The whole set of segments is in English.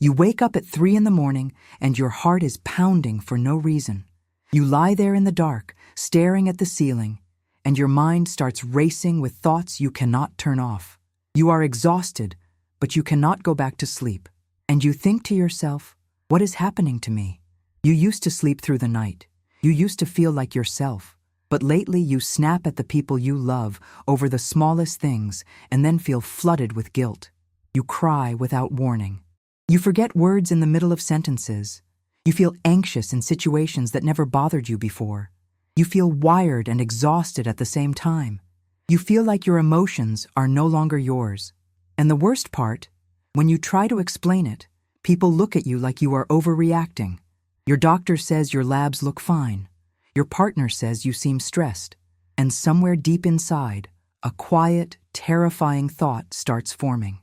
You wake up at 3 in the morning and your heart is pounding for no reason. You lie there in the dark, staring at the ceiling, and your mind starts racing with thoughts you cannot turn off. You are exhausted, but you cannot go back to sleep. And you think to yourself, what is happening to me? You used to sleep through the night. You used to feel like yourself. But lately you snap at the people you love over the smallest things and then feel flooded with guilt. You cry without warning. You forget words in the middle of sentences. You feel anxious in situations that never bothered you before. You feel wired and exhausted at the same time. You feel like your emotions are no longer yours. And the worst part, when you try to explain it, people look at you like you are overreacting. Your doctor says your labs look fine. Your partner says you seem stressed. And somewhere deep inside, a quiet, terrifying thought starts forming.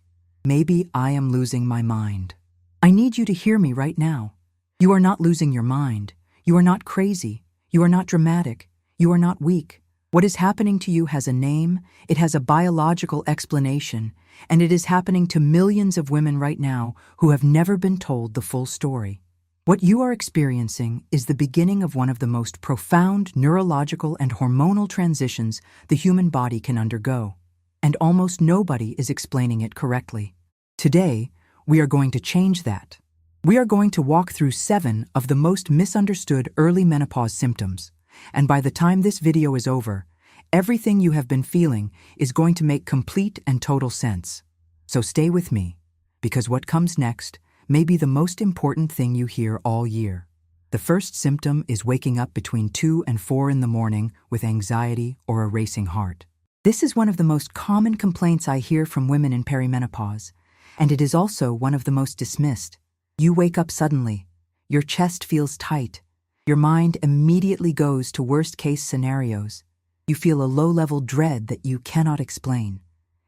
Maybe I am losing my mind. I need you to hear me right now. You are not losing your mind. You are not crazy. You are not dramatic. You are not weak. What is happening to you has a name, it has a biological explanation, and it is happening to millions of women right now who have never been told the full story. What you are experiencing is the beginning of one of the most profound neurological and hormonal transitions the human body can undergo, and almost nobody is explaining it correctly. Today, we are going to change that. We are going to walk through 7 of the most misunderstood early menopause symptoms, and by the time this video is over, everything you have been feeling is going to make complete and total sense. So stay with me, because what comes next may be the most important thing you hear all year. The first symptom is waking up between 2 and 4 in the morning with anxiety or a racing heart. This is one of the most common complaints I hear from women in perimenopause, and it is also one of the most dismissed. You wake up suddenly. Your chest feels tight. Your mind immediately goes to worst-case scenarios. You feel a low-level dread that you cannot explain.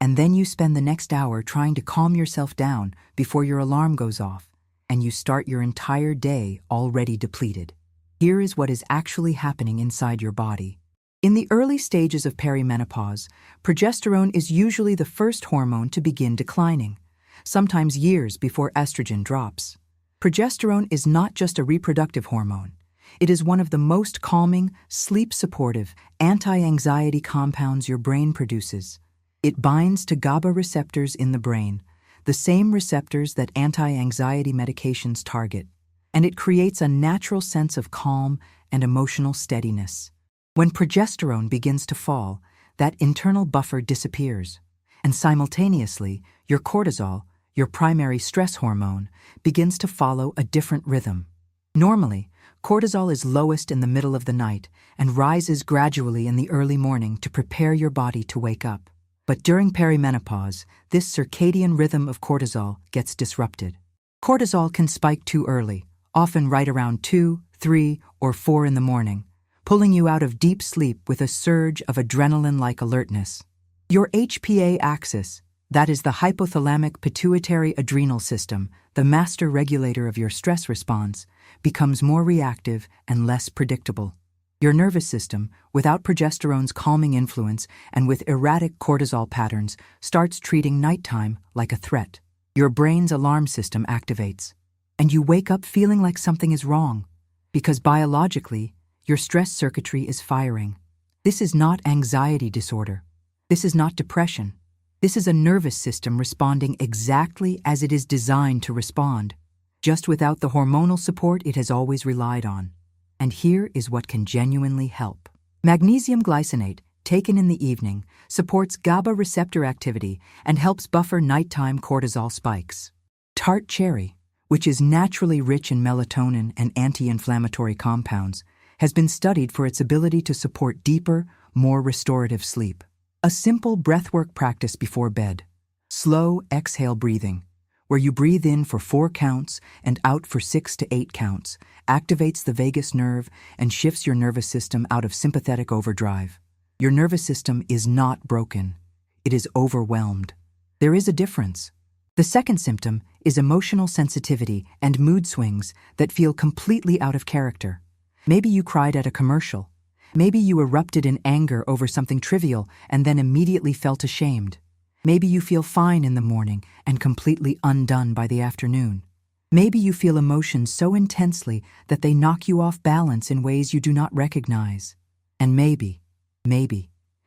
And then you spend the next hour trying to calm yourself down before your alarm goes off, and you start your entire day already depleted. Here is what is actually happening inside your body. In the early stages of perimenopause, progesterone is usually the first hormone to begin declining, sometimes years before estrogen drops. Progesterone is not just a reproductive hormone. It is one of the most calming, sleep-supportive, anti-anxiety compounds your brain produces. It binds to GABA receptors in the brain, the same receptors that anti-anxiety medications target, and it creates a natural sense of calm and emotional steadiness. When progesterone begins to fall, that internal buffer disappears, and simultaneously, your cortisol, your primary stress hormone, begins to follow a different rhythm. Normally, cortisol is lowest in the middle of the night and rises gradually in the early morning to prepare your body to wake up. But during perimenopause, this circadian rhythm of cortisol gets disrupted. Cortisol can spike too early, often right around 2, 3, or 4 in the morning, pulling you out of deep sleep with a surge of adrenaline-like alertness. Your HPA axis, that is the hypothalamic pituitary adrenal system, the master regulator of your stress response, becomes more reactive and less predictable. Your nervous system, without progesterone's calming influence and with erratic cortisol patterns, starts treating nighttime like a threat. Your brain's alarm system activates, and you wake up feeling like something is wrong, because biologically, your stress circuitry is firing. This is not anxiety disorder. This is not depression. This is a nervous system responding exactly as it is designed to respond, just without the hormonal support it has always relied on. And here is what can genuinely help. Magnesium glycinate, taken in the evening, supports GABA receptor activity and helps buffer nighttime cortisol spikes. Tart cherry, which is naturally rich in melatonin and anti-inflammatory compounds, has been studied for its ability to support deeper, more restorative sleep. A simple breathwork practice before bed, slow exhale breathing, where you breathe in for 4 counts and out for 6 to 8 counts, activates the vagus nerve and shifts your nervous system out of sympathetic overdrive. Your nervous system is not broken. It is overwhelmed. There is a difference. The second symptom is emotional sensitivity and mood swings that feel completely out of character. Maybe you cried at a commercial. Maybe you erupted in anger over something trivial and then immediately felt ashamed. Maybe you feel fine in the morning and completely undone by the afternoon. Maybe you feel emotions so intensely that they knock you off balance in ways you do not recognize. And maybe,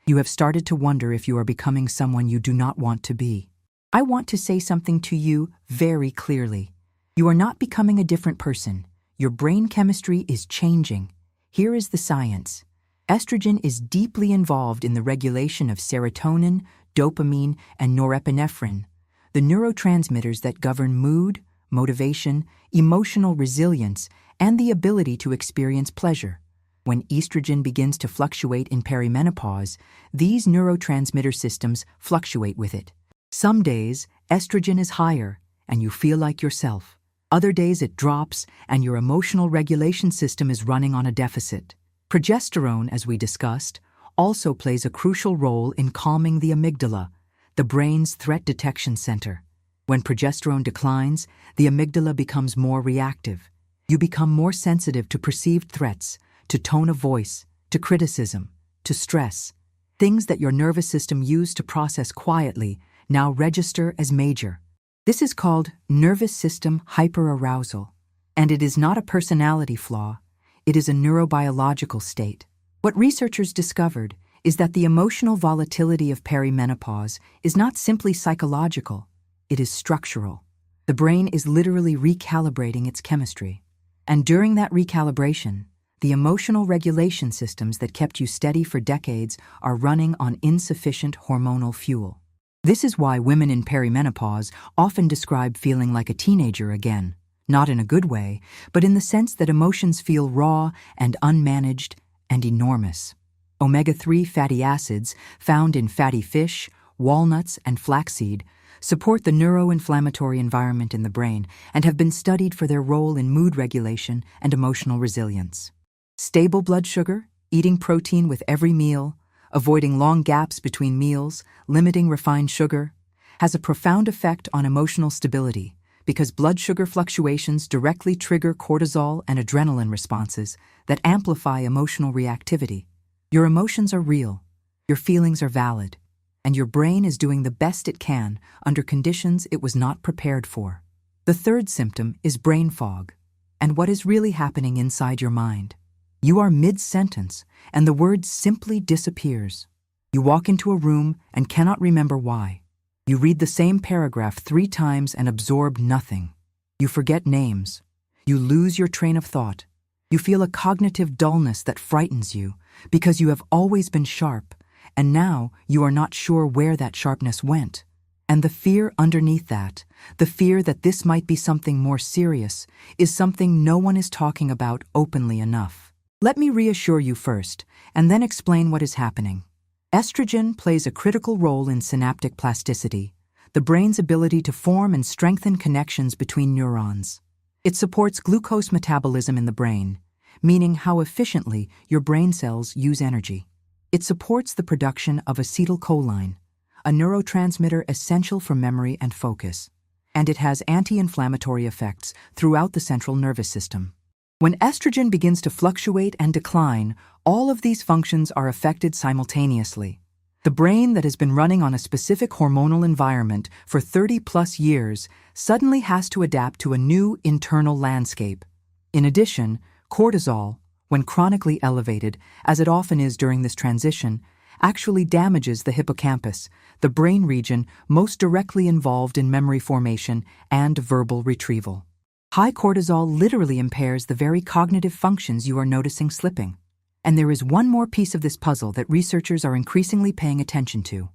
you have started to wonder if you are becoming someone you do not want to be. I want to say something to you very clearly. You are not becoming a different person. Your brain chemistry is changing. Here is the science. Estrogen is deeply involved in the regulation of serotonin, dopamine, and norepinephrine, the neurotransmitters that govern mood, motivation, emotional resilience, and the ability to experience pleasure. When estrogen begins to fluctuate in perimenopause, these neurotransmitter systems fluctuate with it. Some days, estrogen is higher, and you feel like yourself. Other days it drops, and your emotional regulation system is running on a deficit. Progesterone, as we discussed, also plays a crucial role in calming the amygdala, the brain's threat detection center. When progesterone declines, the amygdala becomes more reactive. You become more sensitive to perceived threats, to tone of voice, to criticism, to stress. Things that your nervous system used to process quietly now register as major. This is called nervous system hyperarousal, and it is not a personality flaw. It is a neurobiological state. What researchers discovered is that the emotional volatility of perimenopause is not simply psychological. It is structural. The brain is literally recalibrating its chemistry. And during that recalibration, the emotional regulation systems that kept you steady for decades are running on insufficient hormonal fuel. This is why women in perimenopause often describe feeling like a teenager again, not in a good way, but in the sense that emotions feel raw and unmanaged and enormous. Omega-3 fatty acids, found in fatty fish, walnuts, and flaxseed, support the neuroinflammatory environment in the brain and have been studied for their role in mood regulation and emotional resilience. Stable blood sugar, eating protein with every meal, avoiding long gaps between meals, limiting refined sugar, has a profound effect on emotional stability because blood sugar fluctuations directly trigger cortisol and adrenaline responses that amplify emotional reactivity. Your emotions are real, your feelings are valid, and your brain is doing the best it can under conditions it was not prepared for. The third symptom is brain fog, and what is really happening inside your mind. You are mid-sentence, and the word simply disappears. You walk into a room and cannot remember why. You read the same paragraph 3 times and absorb nothing. You forget names. You lose your train of thought. You feel a cognitive dullness that frightens you because you have always been sharp, and now you are not sure where that sharpness went. And the fear underneath that, the fear that this might be something more serious, is something no one is talking about openly enough. Let me reassure you first, and then explain what is happening. Estrogen plays a critical role in synaptic plasticity, the brain's ability to form and strengthen connections between neurons. It supports glucose metabolism in the brain, meaning how efficiently your brain cells use energy. It supports the production of acetylcholine, a neurotransmitter essential for memory and focus, and it has anti-inflammatory effects throughout the central nervous system. When estrogen begins to fluctuate and decline, all of these functions are affected simultaneously. The brain that has been running on a specific hormonal environment for 30+ years suddenly has to adapt to a new internal landscape. In addition, cortisol, when chronically elevated, as it often is during this transition, actually damages the hippocampus, the brain region most directly involved in memory formation and verbal retrieval. High cortisol literally impairs the very cognitive functions you are noticing slipping. And there is one more piece of this puzzle that researchers are increasingly paying attention to.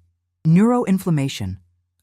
Neuroinflammation,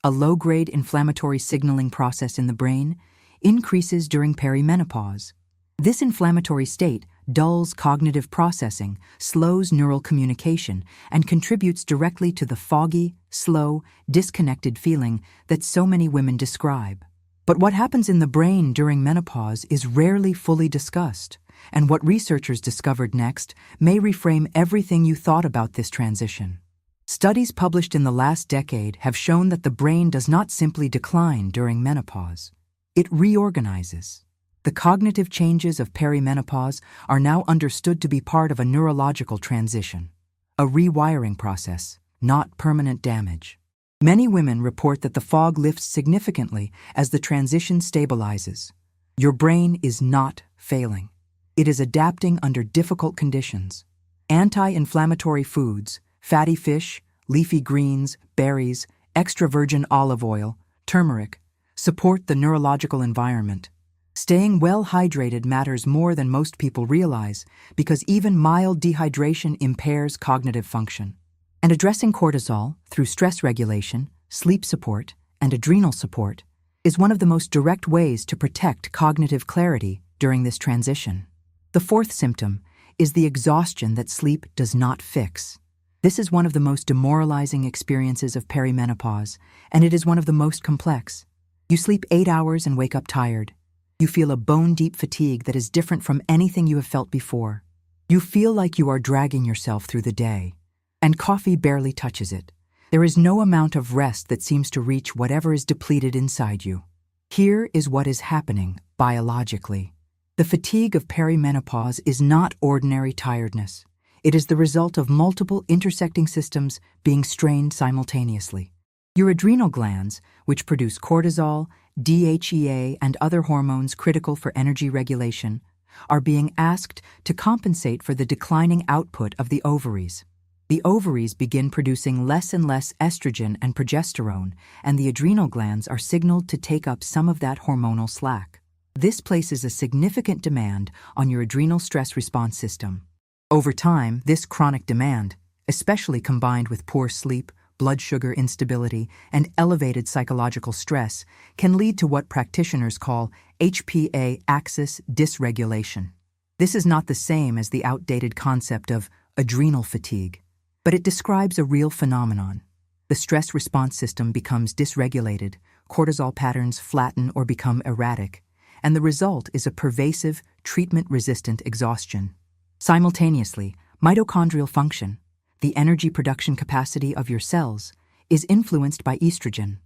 a low-grade inflammatory signaling process in the brain, increases during perimenopause. This inflammatory state dulls cognitive processing, slows neural communication, and contributes directly to the foggy, slow, disconnected feeling that so many women describe. But what happens in the brain during menopause is rarely fully discussed, and what researchers discovered next may reframe everything you thought about this transition. Studies published in the last decade have shown that the brain does not simply decline during menopause. It reorganizes. The cognitive changes of perimenopause are now understood to be part of a neurological transition, a rewiring process, not permanent damage. Many women report that the fog lifts significantly as the transition stabilizes. Your brain is not failing. It is adapting under difficult conditions. Anti-inflammatory foods, fatty fish, leafy greens, berries, extra virgin olive oil, turmeric, support the neurological environment. Staying well hydrated matters more than most people realize because even mild dehydration impairs cognitive function. And addressing cortisol through stress regulation, sleep support, and adrenal support is one of the most direct ways to protect cognitive clarity during this transition. The fourth symptom is the exhaustion that sleep does not fix. This is one of the most demoralizing experiences of perimenopause, and it is one of the most complex. You sleep 8 hours and wake up tired. You feel a bone-deep fatigue that is different from anything you have felt before. You feel like you are dragging yourself through the day, and coffee barely touches it. There is no amount of rest that seems to reach whatever is depleted inside you. Here is what is happening biologically. The fatigue of perimenopause is not ordinary tiredness. It is the result of multiple intersecting systems being strained simultaneously. Your adrenal glands, which produce cortisol, DHEA, and other hormones critical for energy regulation, are being asked to compensate for the declining output of the ovaries. The ovaries begin producing less and less estrogen and progesterone, and the adrenal glands are signaled to take up some of that hormonal slack. This places a significant demand on your adrenal stress response system. Over time, this chronic demand, especially combined with poor sleep, blood sugar instability, and elevated psychological stress, can lead to what practitioners call HPA axis dysregulation. This is not the same as the outdated concept of adrenal fatigue, but it describes a real phenomenon. The stress response system becomes dysregulated, cortisol patterns flatten or become erratic, and the result is a pervasive, treatment-resistant exhaustion. Simultaneously, mitochondrial function, the energy production capacity of your cells, is influenced by estrogen.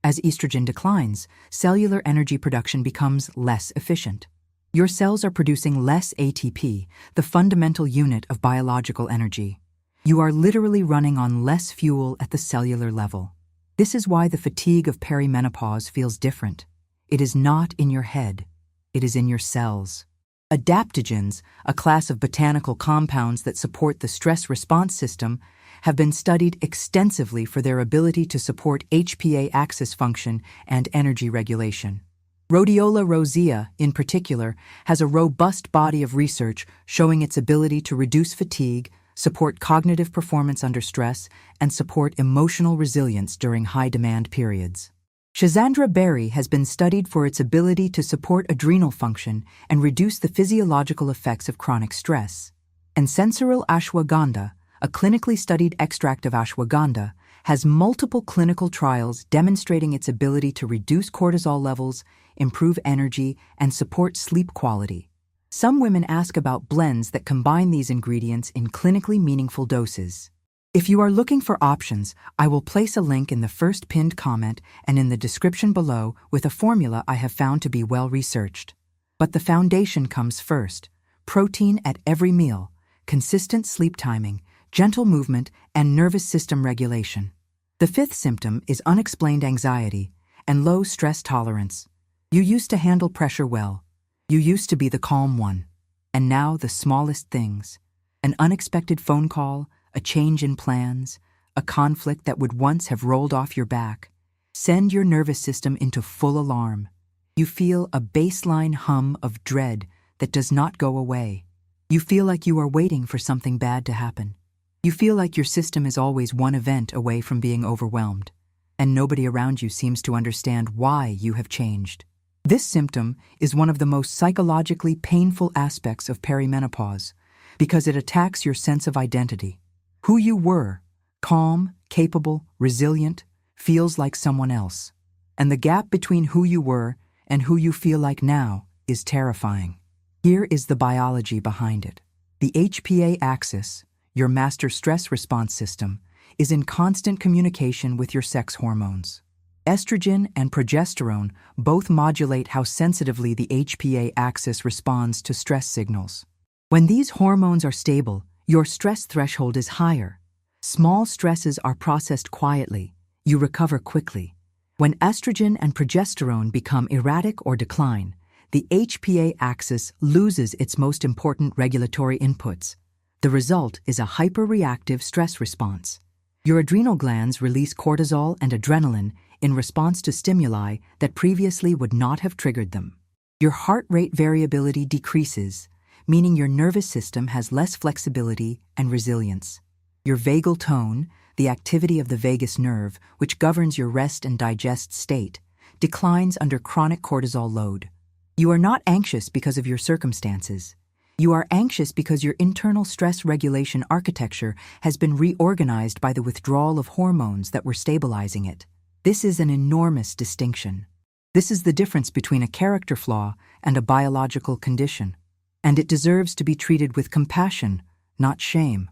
As estrogen declines, cellular energy production becomes less efficient. Your cells are producing less ATP, the fundamental unit of biological energy. You are literally running on less fuel at the cellular level. This is why the fatigue of perimenopause feels different. It is not in your head. It is in your cells. Adaptogens, a class of botanical compounds that support the stress response system, have been studied extensively for their ability to support HPA axis function and energy regulation. Rhodiola rosea, in particular, has a robust body of research showing its ability to reduce fatigue, support cognitive performance under stress, and support emotional resilience during high-demand periods. Schizandra berry has been studied for its ability to support adrenal function and reduce the physiological effects of chronic stress. And sensoril ashwagandha, a clinically studied extract of ashwagandha, has multiple clinical trials demonstrating its ability to reduce cortisol levels, improve energy, and support sleep quality. Some women ask about blends that combine these ingredients in clinically meaningful doses. If you are looking for options, I will place a link in the first pinned comment and in the description below with a formula I have found to be well researched. But the foundation comes first: protein at every meal, consistent sleep timing, gentle movement, and nervous system regulation. The fifth symptom is unexplained anxiety and low stress tolerance. You used to handle pressure well. You used to be the calm one. And now the smallest things: an unexpected phone call, a change in plans, a conflict that would once have rolled off your back, send your nervous system into full alarm. You feel a baseline hum of dread that does not go away. You feel like you are waiting for something bad to happen. You feel like your system is always one event away from being overwhelmed, and nobody around you seems to understand why you have changed. This symptom is one of the most psychologically painful aspects of perimenopause because it attacks your sense of identity. Who you were, calm, capable, resilient, feels like someone else. And the gap between who you were and who you feel like now is terrifying. Here is the biology behind it. The HPA axis, your master stress response system, is in constant communication with your sex hormones. Estrogen and progesterone both modulate how sensitively the HPA axis responds to stress signals. When these hormones are stable, your stress threshold is higher. Small stresses are processed quietly. You recover quickly. When estrogen and progesterone become erratic or decline, the HPA axis loses its most important regulatory inputs. The result is a hyperreactive stress response. Your adrenal glands release cortisol and adrenaline in response to stimuli that previously would not have triggered them. Your heart rate variability decreases, meaning your nervous system has less flexibility and resilience. Your vagal tone, the activity of the vagus nerve, which governs your rest and digest state, declines under chronic cortisol load. You are not anxious because of your circumstances. You are anxious because your internal stress regulation architecture has been reorganized by the withdrawal of hormones that were stabilizing it. This is an enormous distinction. This is the difference between a character flaw and a biological condition. And it deserves to be treated with compassion, not shame.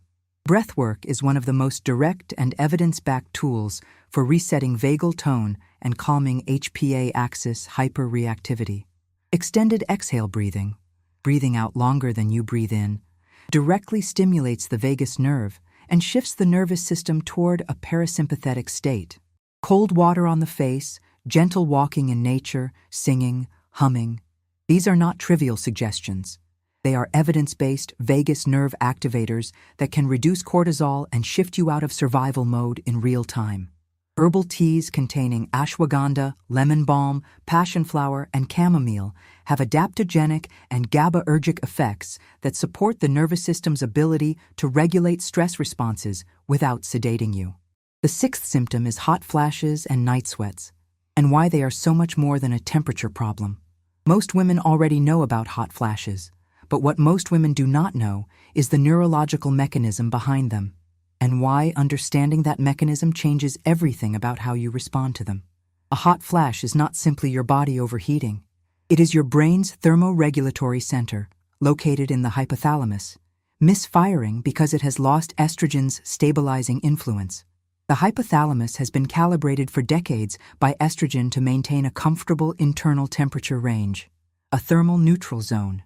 Breathwork is one of the most direct and evidence-backed tools for resetting vagal tone and calming HPA axis hyperreactivity. Extended exhale breathing, breathing out longer than you breathe in, directly stimulates the vagus nerve and shifts the nervous system toward a parasympathetic state. Cold water on the face, gentle walking in nature, singing, humming. These are not trivial suggestions. They are evidence-based vagus nerve activators that can reduce cortisol and shift you out of survival mode in real time. Herbal teas containing ashwagandha, lemon balm, passion flower, and chamomile have adaptogenic and GABAergic effects that support the nervous system's ability to regulate stress responses without sedating you. The sixth symptom is hot flashes and night sweats, and why they are so much more than a temperature problem. Most women already know about hot flashes, but what most women do not know is the neurological mechanism behind them, and why understanding that mechanism changes everything about how you respond to them. A hot flash is not simply your body overheating. It is your brain's thermoregulatory center, located in the hypothalamus, misfiring because it has lost estrogen's stabilizing influence. The hypothalamus has been calibrated for decades by estrogen to maintain a comfortable internal temperature range, a thermal neutral zone.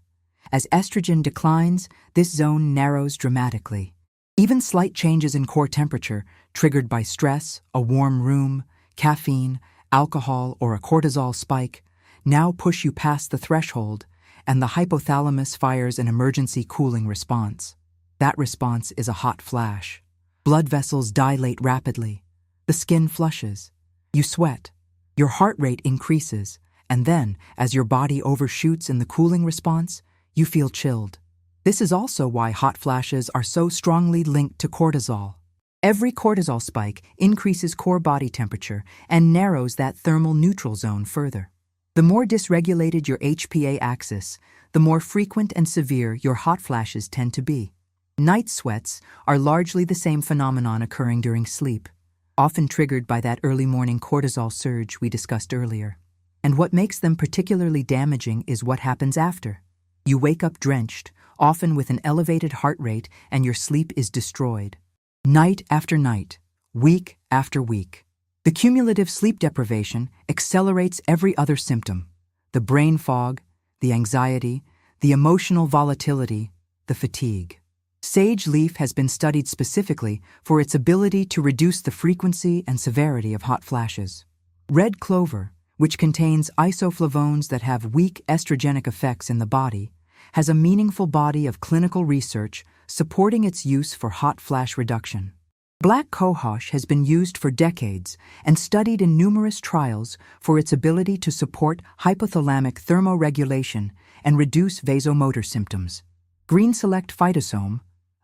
As estrogen declines, this zone narrows dramatically. Even slight changes in core temperature, triggered by stress, a warm room, caffeine, alcohol, or a cortisol spike, now push you past the threshold, and the hypothalamus fires an emergency cooling response. That response is a hot flash. Blood vessels dilate rapidly. The skin flushes. You sweat. Your heart rate increases, and then, as your body overshoots in the cooling response, you feel chilled. This is also why hot flashes are so strongly linked to cortisol. Every cortisol spike increases core body temperature and narrows that thermal neutral zone further. The more dysregulated your HPA axis, the more frequent and severe your hot flashes tend to be. Night sweats are largely the same phenomenon occurring during sleep, often triggered by that early morning cortisol surge we discussed earlier. And what makes them particularly damaging is what happens after. You wake up drenched, often with an elevated heart rate, and your sleep is destroyed. Night after night, week after week. The cumulative sleep deprivation accelerates every other symptom: the brain fog, the anxiety, the emotional volatility, the fatigue. Sage leaf has been studied specifically for its ability to reduce the frequency and severity of hot flashes. Red clover, which contains isoflavones that have weak estrogenic effects in the body, has a meaningful body of clinical research supporting its use for hot flash reduction. Black cohosh has been used for decades and studied in numerous trials for its ability to support hypothalamic thermoregulation and reduce vasomotor symptoms. Green Select Phytosome,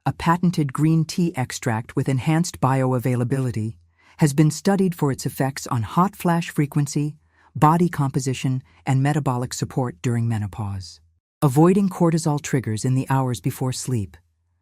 a patented green tea extract with enhanced bioavailability, has been studied for its effects on hot flash frequency, body composition, and metabolic support during menopause. Avoiding cortisol triggers in the hours before sleep,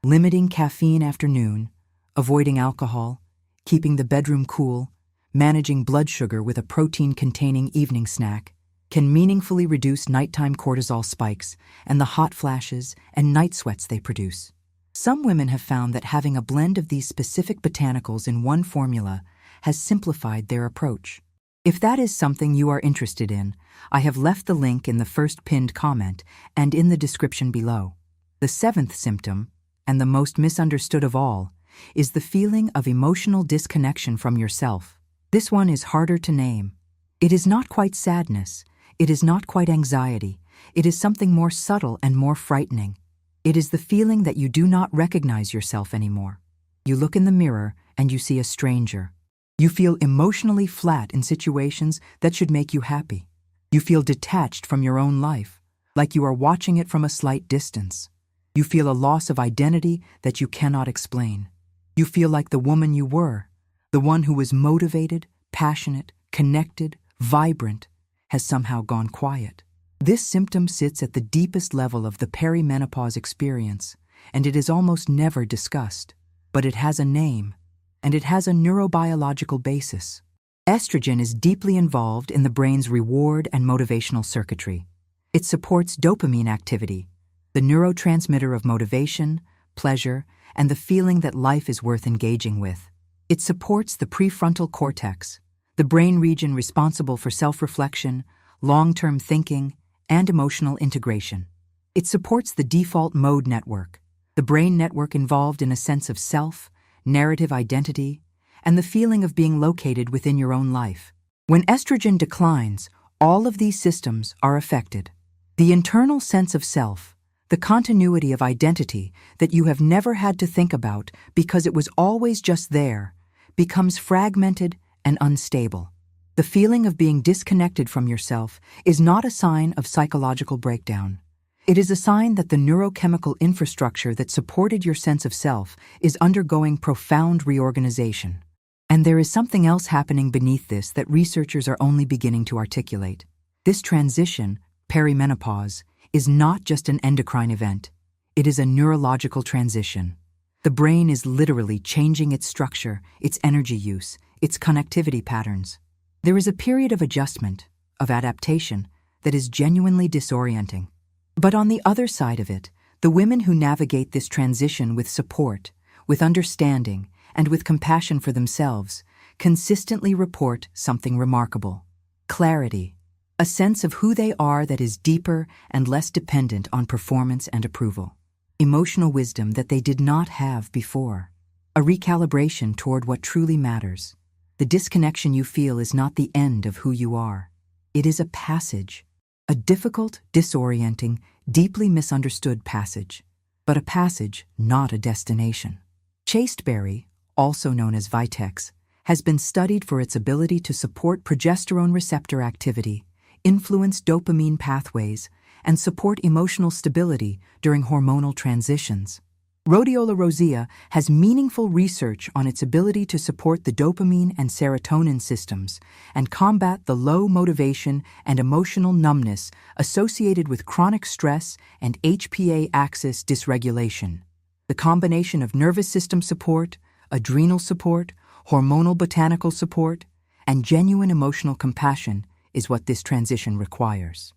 limiting caffeine after noon, avoiding alcohol, keeping the bedroom cool, managing blood sugar with a protein-containing evening snack, can meaningfully reduce nighttime cortisol spikes and the hot flashes and night sweats they produce. Some women have found that having a blend of these specific botanicals in one formula has simplified their approach. If that is something you are interested in, I have left the link in the first pinned comment and in the description below. The seventh symptom, and the most misunderstood of all, is the feeling of emotional disconnection from yourself. This one is harder to name. It is not quite sadness, it is not quite anxiety, It is something more subtle and more frightening. It is the feeling that you do not recognize yourself anymore. You look in the mirror and you see a stranger. You feel emotionally flat in situations that should make you happy. You feel detached from your own life, like you are watching it from a slight distance. You feel a loss of identity that you cannot explain. You feel like the woman you were, the one who was motivated, passionate, connected, vibrant, has somehow gone quiet. This symptom sits at the deepest level of the perimenopause experience, and it is almost never discussed. But it has a name, and it has a neurobiological basis. Estrogen is deeply involved in the brain's reward and motivational circuitry. It supports dopamine activity, the neurotransmitter of motivation, pleasure, and the feeling that life is worth engaging with. It supports the prefrontal cortex, the brain region responsible for self-reflection, long-term thinking, and emotional integration. It supports the default mode network, the brain network involved in a sense of self, narrative identity, and the feeling of being located within your own life. When estrogen declines, all of these systems are affected. The internal sense of self, the continuity of identity that you have never had to think about because it was always just there, becomes fragmented and unstable. The feeling of being disconnected from yourself is not a sign of psychological breakdown. It is a sign that the neurochemical infrastructure that supported your sense of self is undergoing profound reorganization. And there is something else happening beneath this that researchers are only beginning to articulate. This transition, perimenopause, is not just an endocrine event. It is a neurological transition. The brain is literally changing its structure, its energy use, its connectivity patterns. There is a period of adjustment, of adaptation, that is genuinely disorienting. But on the other side of it, the women who navigate this transition with support, with understanding, and with compassion for themselves, consistently report something remarkable. Clarity, a sense of who they are that is deeper and less dependent on performance and approval. Emotional wisdom that they did not have before. A recalibration toward what truly matters. The disconnection you feel is not the end of who you are. It is a passage. A difficult, disorienting, deeply misunderstood passage, but a passage, not a destination. Chasteberry, also known as Vitex, has been studied for its ability to support progesterone receptor activity, influence dopamine pathways, and support emotional stability during hormonal transitions. Rhodiola rosea has meaningful research on its ability to support the dopamine and serotonin systems and combat the low motivation and emotional numbness associated with chronic stress and HPA axis dysregulation. The combination of nervous system support, adrenal support, hormonal botanical support, and genuine emotional compassion is what this transition requires.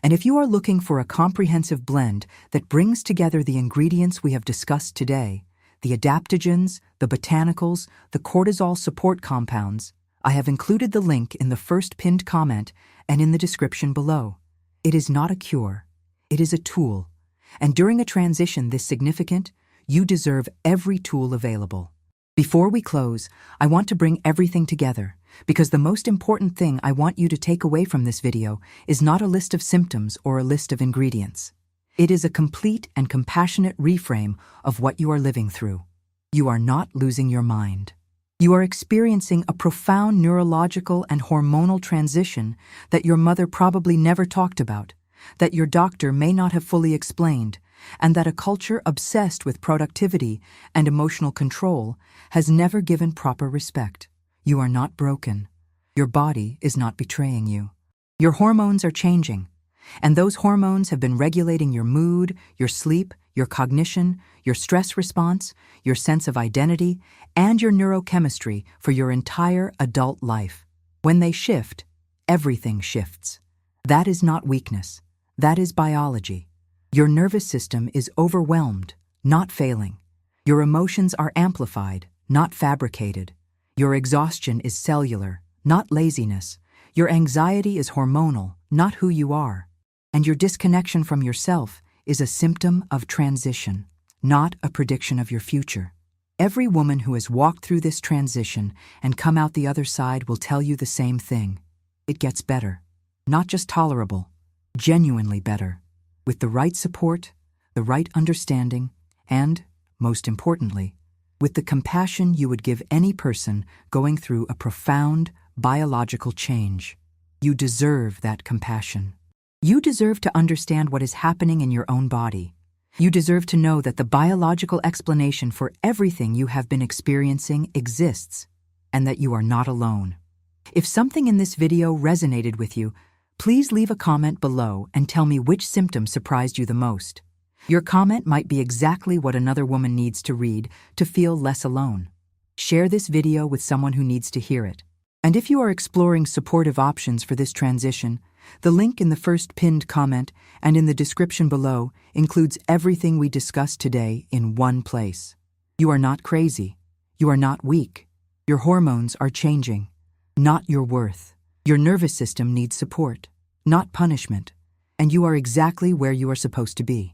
And if you are looking for a comprehensive blend that brings together the ingredients we have discussed today, the adaptogens, the botanicals, the cortisol support compounds, I have included the link in the first pinned comment and in the description below. It is not a cure. It is a tool. And during a transition this significant, you deserve every tool available. Before we close, I want to bring everything together, because the most important thing I want you to take away from this video is not a list of symptoms or a list of ingredients. It is a complete and compassionate reframe of what you are living through. You are not losing your mind. You are experiencing a profound neurological and hormonal transition that your mother probably never talked about, that your doctor may not have fully explained, and that a culture obsessed with productivity and emotional control has never given proper respect. You are not broken. Your body is not betraying you. Your hormones are changing, and those hormones have been regulating your mood, your sleep, your cognition, your stress response, your sense of identity, and your neurochemistry for your entire adult life. When they shift, everything shifts. That is not weakness. That is biology. Your nervous system is overwhelmed, not failing. Your emotions are amplified, not fabricated. Your exhaustion is cellular, not laziness. Your anxiety is hormonal, not who you are. And your disconnection from yourself is a symptom of transition, not a prediction of your future. Every woman who has walked through this transition and come out the other side will tell you the same thing. It gets better. Not just tolerable, genuinely better, with the right support, the right understanding, and, most importantly, with the compassion you would give any person going through a profound biological change. You deserve that compassion. You deserve to understand what is happening in your own body. You deserve to know that the biological explanation for everything you have been experiencing exists, and that you are not alone. If something in this video resonated with you, please leave a comment below and tell me which symptom surprised you the most. Your comment might be exactly what another woman needs to read to feel less alone. Share this video with someone who needs to hear it. And if you are exploring supportive options for this transition, the link in the first pinned comment and in the description below includes everything we discussed today in one place. You are not crazy. You are not weak. Your hormones are changing, not your worth. Your nervous system needs support, not punishment, and you are exactly where you are supposed to be.